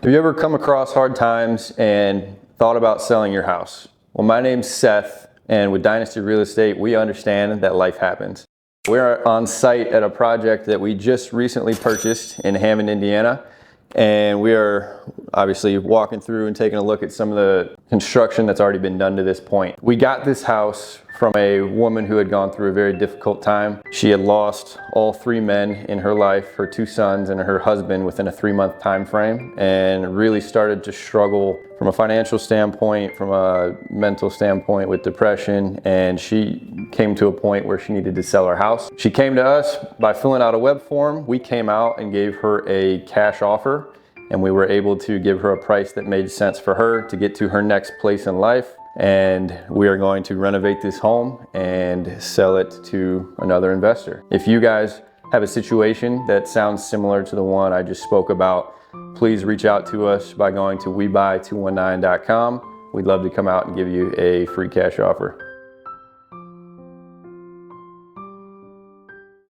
Have you ever come across hard times and thought about selling your house? Well, my name's Seth, and with Dynasty Real Estate, we understand that life happens. We're on site at a project that we just recently purchased in Hammond, Indiana, and we are obviously walking through and taking a look at some of the construction that's already been done to this point. We got this house from a woman who had gone through a very difficult time. She had lost all 3 men in her life, her 2 sons and her husband, within a 3-month time frame, and really started to struggle from a financial standpoint, from a mental standpoint with depression, and she came to a point where she needed to sell her house. She came to us by filling out a web form. We came out and gave her a cash offer, and we were able to give her a price that made sense for her to get to her next place in life. And we are going to renovate this home and sell it to another investor. If you guys have a situation that sounds similar to the one I just spoke about, please reach out to us by going to webuy219.com. We'd love to come out and give you a free cash offer.